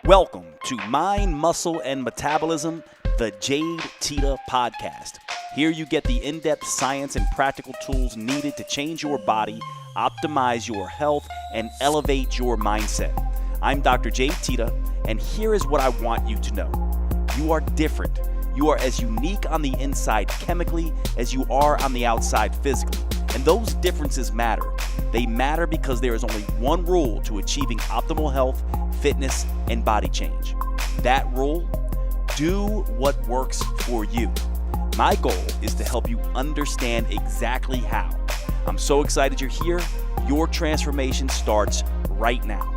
Welcome to Mind, Muscle, and Metabolism, the Jade Teta podcast. Here you get the in-depth science and practical tools needed to change your body, optimize your health, and elevate your mindset. I'm Dr. Jade Teta, and here is what I want you to know. You are different. You are as unique on the inside chemically as you are on the outside physically. And those differences matter. They matter because there is only one rule to achieving optimal health, fitness, and body change. That rule: do what works for you. My goal is to help you understand exactly how. I'm so excited you're here. Your transformation starts right now.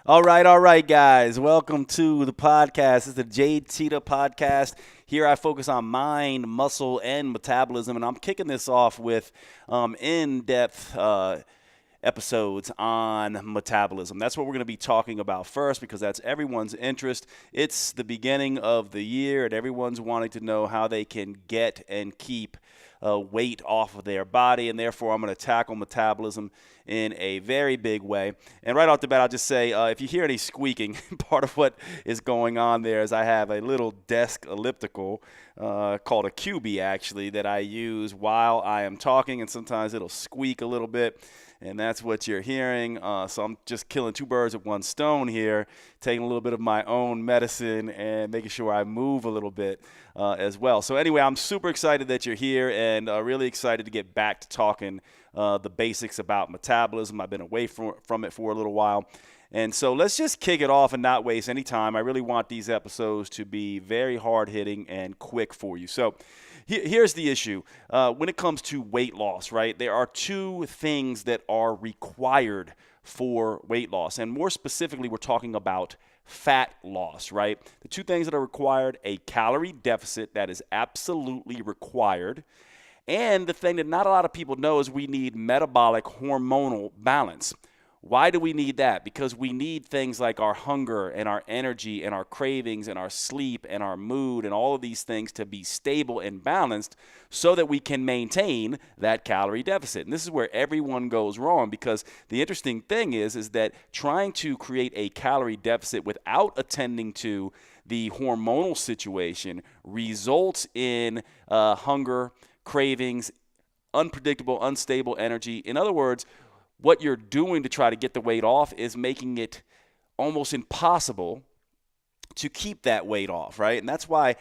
All right, guys. Welcome to the podcast. This is the Jade Teta podcast. Here I focus on mind, muscle, and metabolism, and I'm kicking this off with in-depth episodes on metabolism. That's what we're going to be talking about first because that's everyone's interest. It's the beginning of the year, and everyone's wanting to know how they can get and keep weight off of their body, and therefore I'm going to tackle metabolism in a very big way. And right off the bat, I'll just say, if you hear any squeaking, part of what is going on there is I have a little desk elliptical called a QB, actually, that I use while I am talking, and sometimes it'll squeak a little bit, and that's what you're hearing. So I'm just killing two birds with one stone here, taking a little bit of my own medicine and making sure I move a little bit as well. So anyway, I'm super excited that you're here and really excited to get back to talking the basics about metabolism. I've been away from it for a little while. And so let's just kick it off and not waste any time. I really want these episodes to be very hard-hitting and quick for you. So here's the issue. When it comes to weight loss, right, there are two things that are required for weight loss. And more specifically, we're talking about fat loss, right? The two things that are required: a calorie deficit that is absolutely required. And the thing that not a lot of people know is we need metabolic hormonal balance. Why do we need that? Because we need things like our hunger and our energy and our cravings and our sleep and our mood and all of these things to be stable and balanced so that we can maintain that calorie deficit. And this is where everyone goes wrong, because the interesting thing is that trying to create a calorie deficit without attending to the hormonal situation results in hunger, cravings, unpredictable, unstable energy. In other words, what you're doing to try to get the weight off is making it almost impossible to keep that weight off, right? And that's why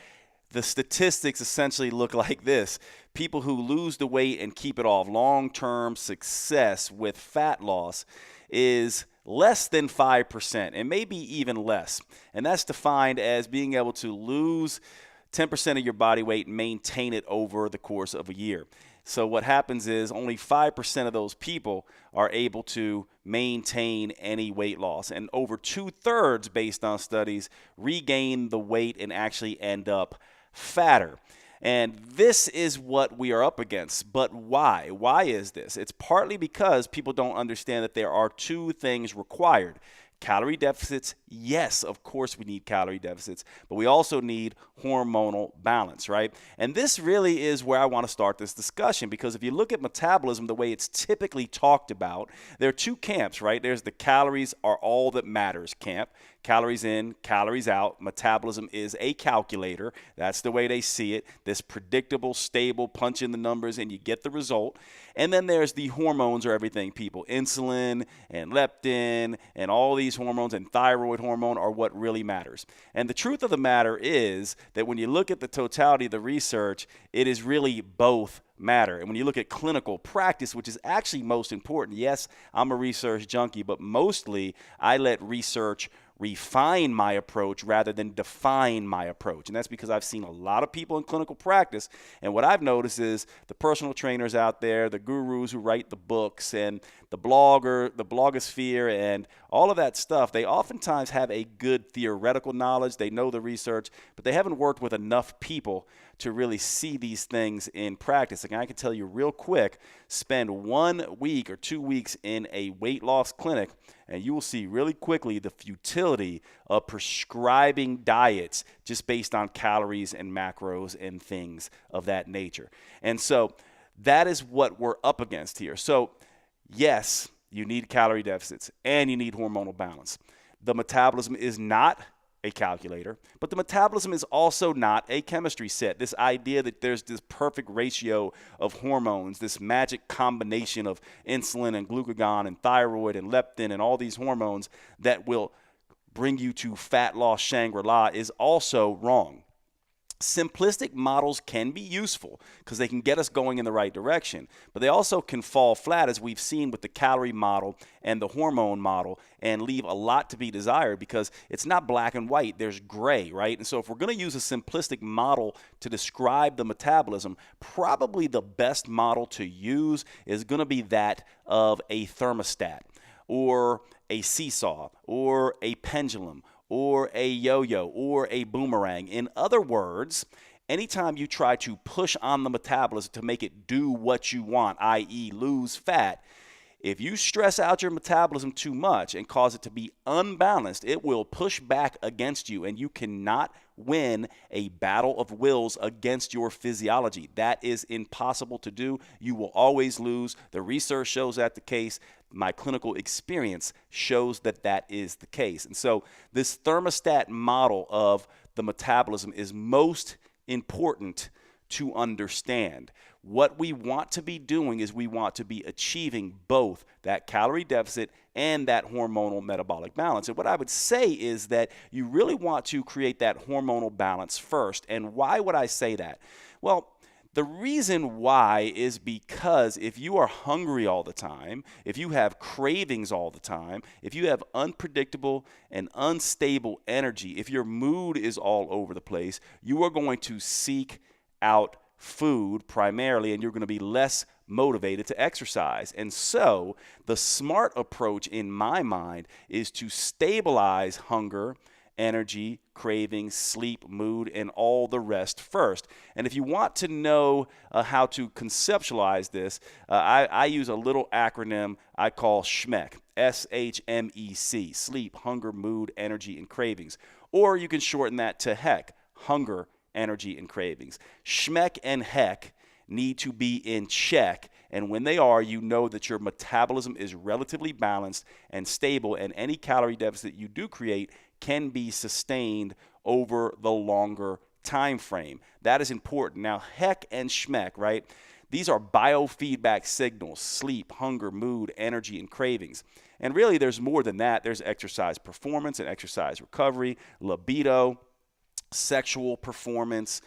the statistics essentially look like this. People who lose the weight and keep it off, long-term success with fat loss is less than 5%, and maybe even less. And that's defined as being able to lose 10% of your body weight and maintain it over the course of a year. So what happens is only 5% of those people are able to maintain any weight loss. And over 2/3, based on studies, regain the weight and actually end up fatter. And this is what we are up against. But why? Why is this? It's partly because people don't understand that there are two things required. Calorie deficits, yes, of course we need calorie deficits, but we also need hormonal balance, right? And this really is where I want to start this discussion, because if you look at metabolism the way it's typically talked about, there are two camps, right? There's the calories are all that matters camp. Calories in, calories out. Metabolism is a calculator. That's the way they see it. This predictable, stable, punch in the numbers and you get the result. And then there's the hormones are everything, people. Insulin and leptin and all these hormones and thyroid hormone are what really matters. And the truth of the matter is that when you look at the totality of the research, it is really both matter. And when you look at clinical practice, which is actually most important, yes, I'm a research junkie, but mostly I let research refine my approach rather than define my approach. And that's because I've seen a lot of people in clinical practice, and what I've noticed is the personal trainers out there, the gurus who write the books, and the blogosphere, and all of that stuff, they oftentimes have a good theoretical knowledge. They know the research, but they haven't worked with enough people to really see these things in practice. And I can tell you real quick, spend 1 week or 2 weeks in a weight loss clinic, and you will see really quickly the futility of prescribing diets just based on calories and macros and things of that nature. And so that is what we're up against here. So Yes, you need calorie deficits and you need hormonal balance. The metabolism is not a calculator, but the metabolism is also not a chemistry set. This idea that there's this perfect ratio of hormones, this magic combination of insulin and glucagon and thyroid and leptin and all these hormones that will bring you to fat loss Shangri-La is also wrong. Simplistic models can be useful because they can get us going in the right direction, but they also can fall flat, as we've seen with the calorie model and the hormone model, and leave a lot to be desired because it's not black and white, there's gray, right? And so if we're going to use a simplistic model to describe the metabolism, probably the best model to use is going to be that of a thermostat or a seesaw or a pendulum or a yo-yo or a boomerang. In other words, anytime you try to push on the metabolism to make it do what you want, i.e. lose fat, if you stress out your metabolism too much and cause it to be unbalanced, it will push back against you, and you cannot win a battle of wills against your physiology. That is impossible to do. You will always lose. The research shows that the case. My clinical experience shows that that is the case. And so this thermostat model of the metabolism is most important to understand. What we want to be doing is we want to be achieving both that calorie deficit and that hormonal metabolic balance. And what I would say is that you really want to create that hormonal balance first. And why would I say that? Well, the reason why is because if you are hungry all the time, if you have cravings all the time, if you have unpredictable and unstable energy, if your mood is all over the place, you are going to seek out food primarily, and you're going to be less motivated to exercise. And so the smart approach in my mind is to stabilize hunger, energy, cravings, sleep, mood, and all the rest first. And if you want to know how to conceptualize this, I use a little acronym I call SHMEC, S-H-M-E-C, sleep, hunger, mood, energy, and cravings. Or you can shorten that to HEC, hunger, energy, and cravings. SHMEC and HEC need to be in check, and when they are, you know that your metabolism is relatively balanced and stable, and any calorie deficit you do create can be sustained over the longer time frame. That is important. Now, HEC and SHMEC, right? These are biofeedback signals: sleep, hunger, mood, energy, and cravings. And really, there's more than that. There's exercise performance and exercise recovery, libido, sexual performance,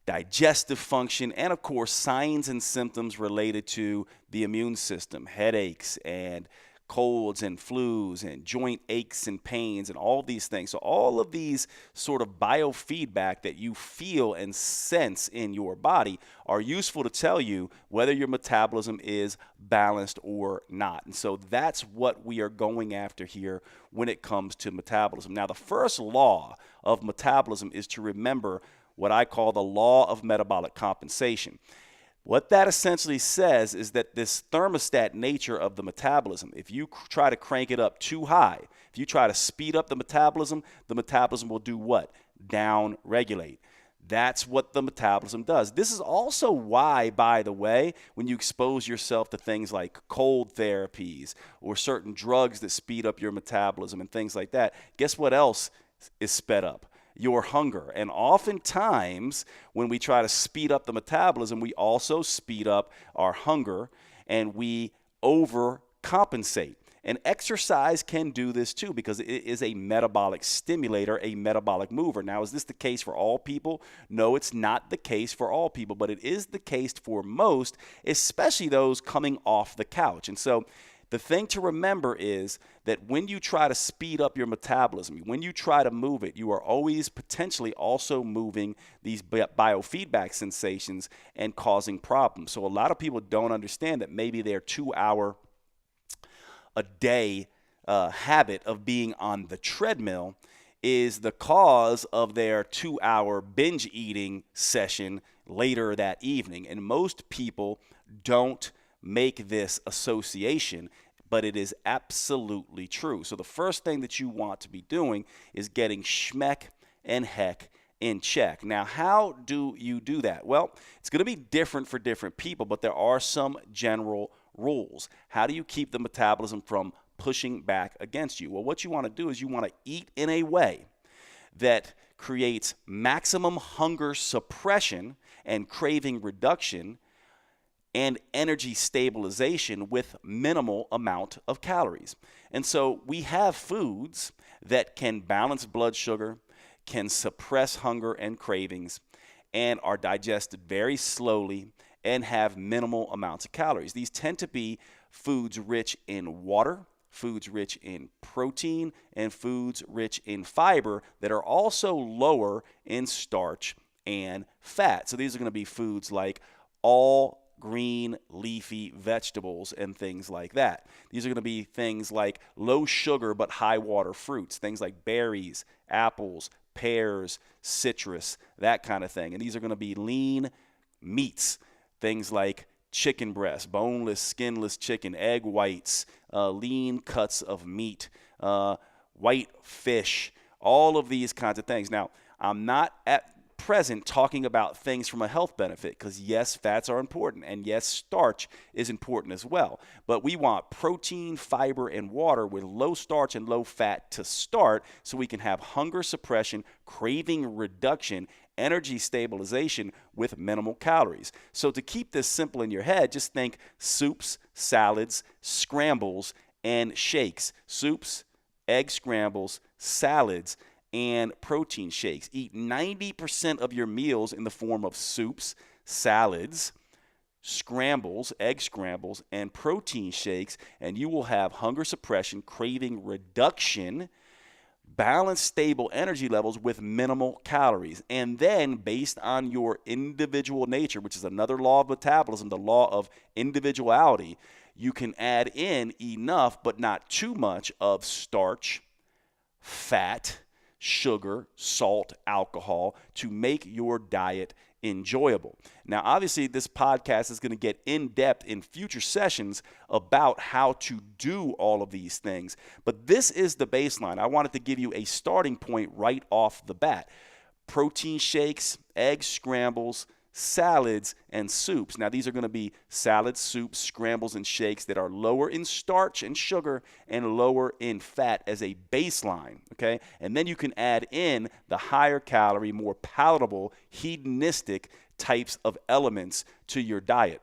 digestive function, and of course signs and symptoms related to the immune system, headaches and colds and flus and joint aches and pains and all these things. So all of these sort of biofeedback that you feel and sense in your body are useful to tell you whether your metabolism is balanced or not. And so that's what we are going after here when it comes to metabolism. Now, the first law of metabolism is to remember what I call the law of metabolic compensation. What that essentially says is that this thermostat nature of the metabolism, if you try to crank it up too high, if you try to speed up the metabolism will do what? Down regulate. That's what the metabolism does. This is also why, by the way, when you expose yourself to things like cold therapies or certain drugs that speed up your metabolism and things like that, guess what else is sped up? Your hunger. And oftentimes when we try to speed up the metabolism, we also speed up our hunger and we overcompensate. And exercise can do this too because it is a metabolic stimulator, a metabolic mover. Now, is this the case for all people? No, it's not the case for all people, but it is the case for most, especially those coming off the couch. And so the thing to remember is that when you try to speed up your metabolism, when you try to move it, you are always potentially also moving these biofeedback sensations and causing problems. So a lot of people don't understand that maybe their 2-hour a day habit of being on the treadmill is the cause of their 2-hour binge eating session later that evening. And most people don't make this association, but it is absolutely true. So the first thing that you want to be doing is getting SHMEC and HEC in check. Now, how do you do that? Well, it's going to be different for different people, but there are some general rules. How do you keep the metabolism from pushing back against you? Well, what you want to do is you want to eat in a way that creates maximum hunger suppression and craving reduction and energy stabilization with minimal amount of calories. And so we have foods that can balance blood sugar, can suppress hunger and cravings, and are digested very slowly and have minimal amounts of calories. These tend to be foods rich in water, foods rich in protein, and foods rich in fiber that are also lower in starch and fat. So these are going to be foods like all green leafy vegetables and things like that. These are going to be things like low sugar but high water fruits, things like berries, apples, pears, citrus, that kind of thing. And these are going to be lean meats, things like chicken breast, boneless, skinless chicken, egg whites, lean cuts of meat, white fish, all of these kinds of things. Now, I'm not at present talking about things from a health benefit, because yes, fats are important, and yes, starch is important as well. But we want protein, fiber, and water with low starch and low fat to start, so we can have hunger suppression, craving reduction, energy stabilization with minimal calories. So to keep this simple in your head, just think soups, salads, scrambles, and shakes. Soups, egg scrambles, salads, and protein shakes. Eat 90% of your meals in the form of soups, salads, scrambles, egg scrambles, and protein shakes, and you will have hunger suppression, craving reduction, balanced, stable energy levels with minimal calories. And then, based on your individual nature, which is another law of metabolism, the law of individuality, you can add in enough, but not too much, of starch, fat, sugar, salt, alcohol to make your diet enjoyable. Now, obviously, this podcast is going to get in depth in future sessions about how to do all of these things. But this is the baseline. I wanted to give you a starting point right off the bat. Protein shakes, egg scrambles, salads, and soups. Now, these are going to be salads, soups, scrambles, and shakes that are lower in starch and sugar and lower in fat as a baseline, okay? And then you can add in the higher calorie, more palatable, hedonistic types of elements to your diet.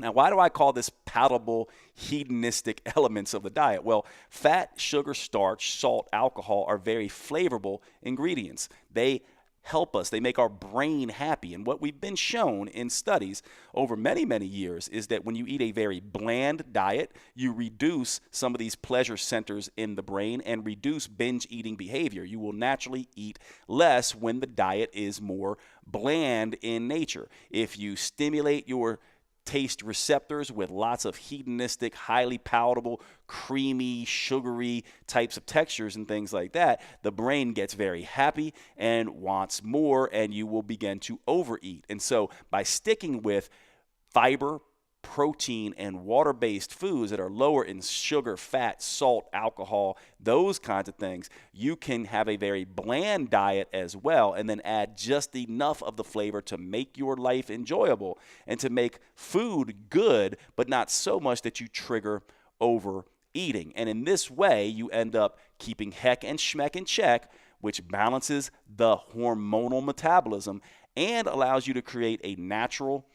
Now, why do I call this palatable, hedonistic elements of the diet? Well, fat, sugar, starch, salt, alcohol are very flavorful ingredients. They help us. They make our brain happy. And what we've been shown in studies over many, many years is that when you eat a very bland diet, you reduce some of these pleasure centers in the brain and reduce binge eating behavior. You will naturally eat less when the diet is more bland in nature. If you stimulate your taste receptors with lots of hedonistic, highly palatable, creamy, sugary types of textures and things like that, the brain gets very happy and wants more, and you will begin to overeat. And so by sticking with fiber, protein, and water-based foods that are lower in sugar, fat, salt, alcohol, those kinds of things, you can have a very bland diet as well, and then add just enough of the flavor to make your life enjoyable and to make food good, but not so much that you trigger overeating. And in this way, you end up keeping heck and schmeck in check, which balances the hormonal metabolism and allows you to create a natural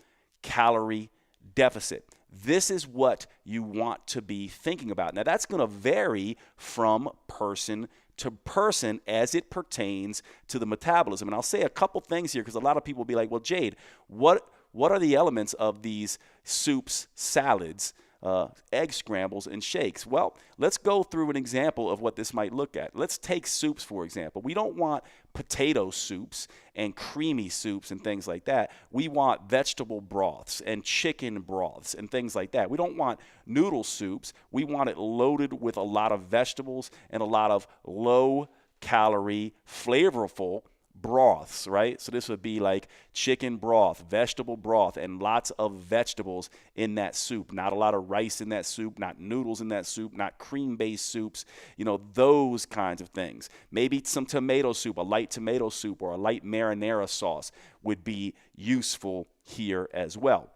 calorie deficit. This is what you want to be thinking about. Now, that's going to vary from person to person as it pertains to the metabolism. And I'll say a couple things here because a lot of people will be like, well, Jade, what are the elements of these soups, salads, egg scrambles, and shakes? Well, let's go through an example of what this might look at. Let's take soups, for example. We don't want potato soups and creamy soups and things like that. We want vegetable broths and chicken broths and things like that. We don't want noodle soups. We want it loaded with a lot of vegetables and a lot of low-calorie, flavorful broths, right? So this would be like chicken broth, vegetable broth, and lots of vegetables in that soup. Not a lot of rice in that soup, not noodles in that soup, not cream-based soups, those kinds of things. Maybe some tomato soup, a light tomato soup or a light marinara sauce would be useful here as well.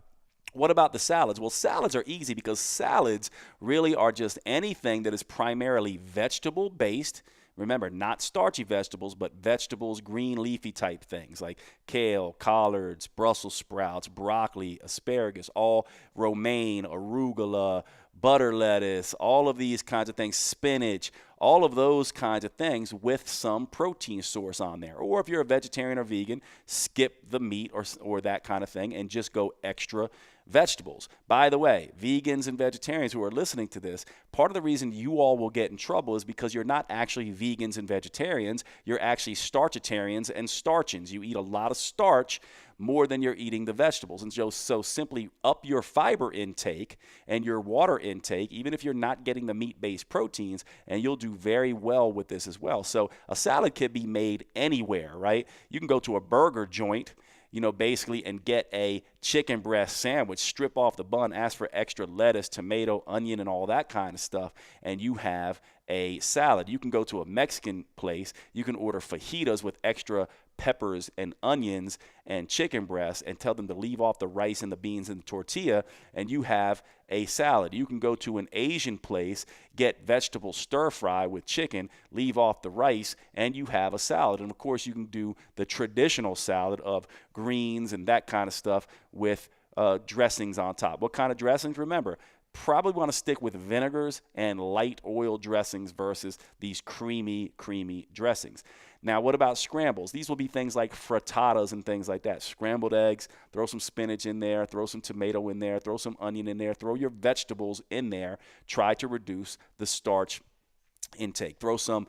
What about the salads? Well, salads are easy because salads really are just anything that is primarily vegetable based. Remember, not starchy vegetables, but vegetables, green leafy type things like kale, collards, Brussels sprouts, broccoli, asparagus, all romaine, arugula, butter lettuce, all of these kinds of things, spinach, all of those kinds of things with some protein source on there. Or if you're a vegetarian or vegan, skip the meat or that kind of thing and just go extra vegetables. By the way, vegans and vegetarians who are listening to this, part of the reason you all will get in trouble is because you're not actually vegans and vegetarians. You're actually starchitarians and starchins. You eat a lot of starch more than you're eating the vegetables. And so simply up your fiber intake and your water intake, even if you're not getting the meat-based proteins, and you'll do very well with this as well. So a salad can be made anywhere, right? You can go to a burger joint, basically, and get a chicken breast sandwich, strip off the bun, ask for extra lettuce, tomato, onion, and all that kind of stuff, and you have a salad. You can go to a Mexican place. You can order fajitas with extra peppers and onions and chicken breasts and tell them to leave off the rice and the beans and the tortilla, and you have a salad. You can go to an Asian place, get vegetable stir fry with chicken, leave off the rice, and you have a salad. And of course, you can do the traditional salad of greens and that kind of stuff with dressings on top. What kind of dressings? Remember, probably want to stick with vinegars and light oil dressings versus these creamy dressings. Now, what about scrambles? These will be things like frittatas and things like that. Scrambled eggs, throw some spinach in there, throw some tomato in there, throw some onion in there, throw your vegetables in there. Try to reduce the starch intake. Throw some,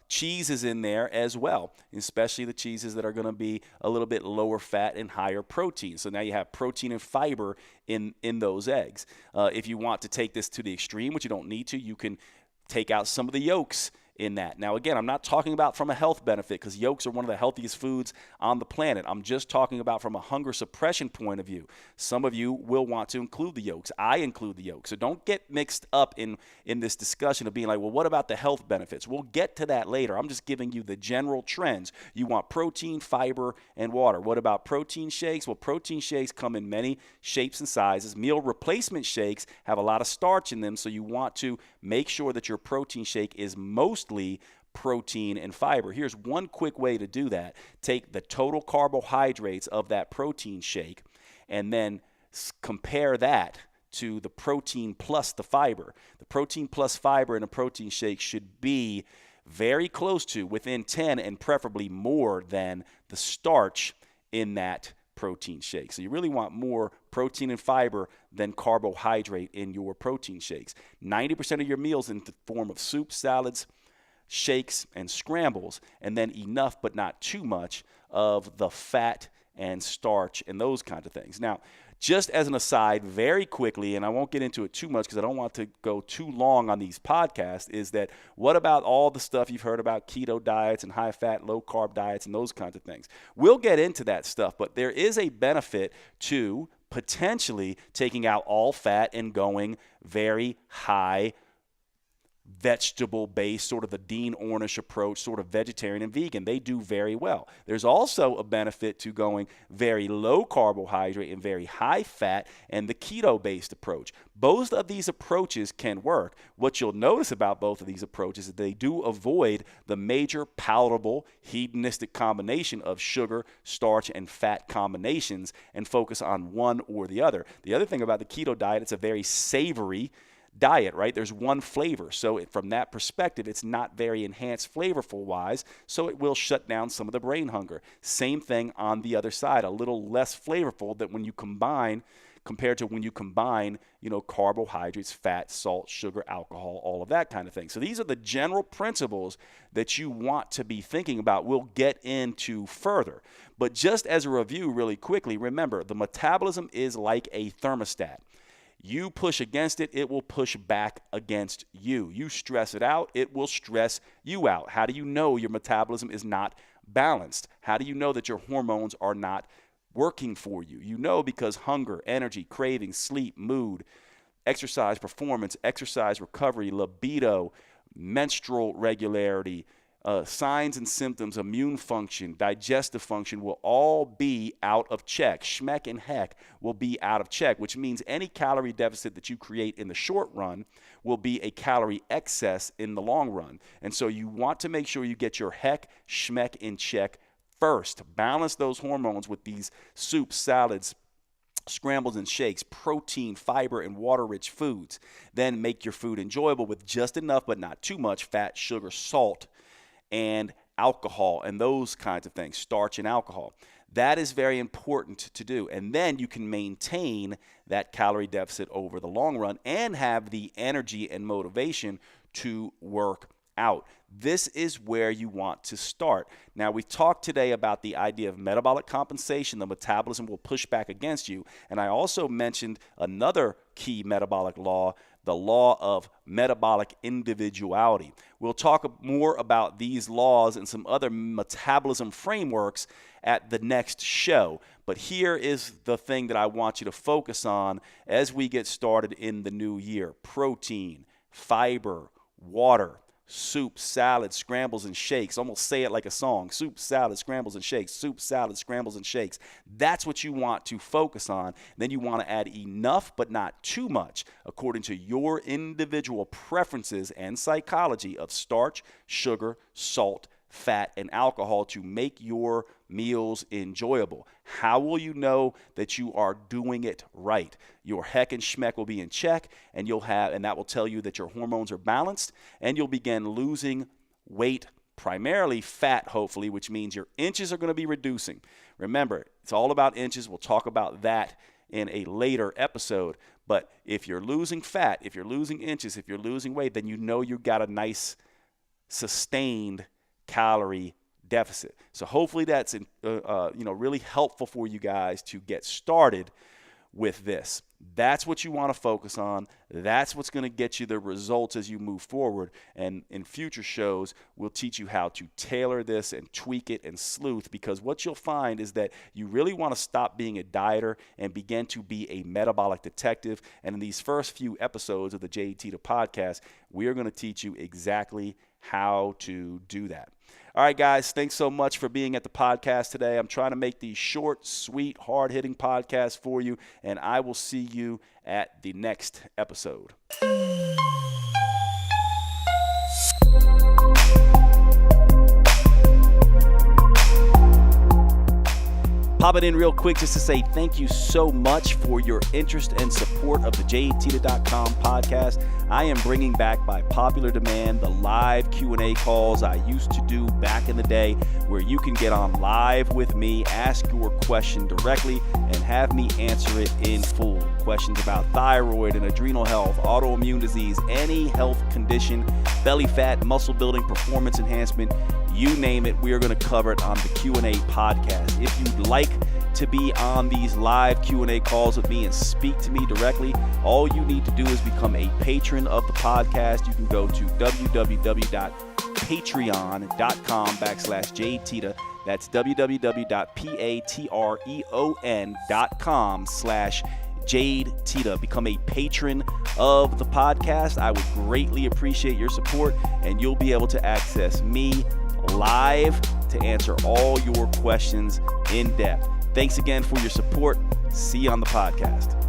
cheeses in there as well, especially the cheeses that are going to be a little bit lower fat and higher protein. So now you have protein and fiber in those eggs. If you want to take this to the extreme, which you don't need to, you can take out some of the yolks in that. Now, again, I'm not talking about from a health benefit because yolks are one of the healthiest foods on the planet. I'm just talking about from a hunger suppression point of view. Some of you will want to include the yolks. I include the yolks. So don't get mixed up in this discussion of being like, well, what about the health benefits? We'll get to that later. I'm just giving you the general trends. You want protein, fiber, and water. What about protein shakes? Well, protein shakes come in many shapes and sizes. Meal replacement shakes have a lot of starch in them, so you want to make sure that your protein shake is mostly protein and fiber. Here's one quick way to do that. Take the total carbohydrates of that protein shake and then compare that to the protein plus the fiber. The protein plus fiber in a protein shake should be very close to, within 10 and preferably more than the starch in that protein shake. So you really want more protein and fiber than carbohydrate in your protein shakes. 90% of your meals in the form of soup, salads, shakes, and scrambles, and then enough but not too much of the fat and starch and those kinds of things. Now, just as an aside, very quickly, and I won't get into it too much because I don't want to go too long on these podcasts, is that what about all the stuff you've heard about keto diets and high-fat, low-carb diets and those kinds of things? We'll get into that stuff, but there is a benefit to potentially taking out all fat and going very high vegetable-based, sort of the Dean Ornish approach, sort of vegetarian and vegan. They do very well. There's also a benefit to going very low carbohydrate and very high fat and the keto-based approach. Both of these approaches can work. What you'll notice about both of these approaches is they do avoid the major palatable hedonistic combination of sugar, starch, and fat combinations and focus on one or the other. The other thing about the keto diet, it's a very savory diet, right? There's one flavor. So from that perspective, it's not very enhanced flavorful wise. So it will shut down some of the brain hunger. Same thing on the other side, a little less flavorful that when you combine, compared to when you combine, carbohydrates, fat, salt, sugar, alcohol, all of that kind of thing. So these are the general principles that you want to be thinking about. We'll get into further. But just as a review really quickly, remember, the metabolism is like a thermostat. You push against it, it will push back against you. You stress it out, it will stress you out. How do you know your metabolism is not balanced? How do you know that your hormones are not working for you? You know because hunger, energy, craving, sleep, mood, exercise performance, exercise recovery, libido, menstrual regularity, signs and symptoms, immune function, digestive function will all be out of check. Schmeck and heck will be out of check, which means any calorie deficit that you create in the short run will be a calorie excess in the long run. And so you want to make sure you get your heck, schmeck in check first. Balance those hormones with these soups, salads, scrambles and shakes, protein, fiber, and water-rich foods. Then make your food enjoyable with just enough but not too much fat, sugar, salt, and alcohol, and those kinds of things, starch and alcohol. That is very important to do. And then you can maintain that calorie deficit over the long run and have the energy and motivation to work out. This is where you want to start. Now, we talked today about the idea of metabolic compensation. The metabolism will push back against you. And I also mentioned another key metabolic law, the law of metabolic individuality. We'll talk more about these laws and some other metabolism frameworks at the next show. But here is the thing that I want you to focus on as we get started in the new year: protein, fiber, water, soup, salad, scrambles, and shakes. Almost say it like a song. Soup, salad, scrambles, and shakes. Soup, salad, scrambles, and shakes. That's what you want to focus on. Then you want to add enough, but not too much, according to your individual preferences and psychology of starch, sugar, salt, fat, and alcohol to make your meals enjoyable. How will you know that you are doing it right? Your heck and schmeck will be in check, and that will tell you that your hormones are balanced, and you'll begin losing weight, primarily fat, hopefully, which means your inches are going to be reducing. Remember, it's all about inches. We'll talk about that in a later episode. But if you're losing fat, if you're losing inches, if you're losing weight, then you know you got a nice sustained calorie deficit. So hopefully that's really helpful for you guys to get started with this. That's what you want to focus on. That's what's going to get you the results as you move forward. And in future shows, we'll teach you how to tailor this and tweak it and sleuth, because what you'll find is that you really want to stop being a dieter and begin to be a metabolic detective. And in these first few episodes of the Jade Teta podcast, we are going to teach you exactly how to do that. All right, guys, thanks so much for being at the podcast today. I'm trying to make these short, sweet, hard-hitting podcasts for you, and I will see you at the next episode. Pop it in real quick just to say thank you so much for your interest and support of the JadeTeta.com podcast. I am bringing back by popular demand the live Q&A calls I used to do back in the day, where you can get on live with me, ask your question directly, and have me answer it in full. Questions about thyroid and adrenal health, autoimmune disease, any health condition, belly fat, muscle building, performance enhancement, you name it, we are going to cover it on the Q&A podcast. If you'd like to be on these live Q&A calls with me and speak to me directly, all you need to do is become a patron of the podcast. You can go to www.patreon.com/Jade Teta. That's www.patreon.com/Jade Teta. Become a patron of the podcast. I would greatly appreciate your support, and you'll be able to access me live to answer all your questions in depth. Thanks again for your support. See you on the podcast.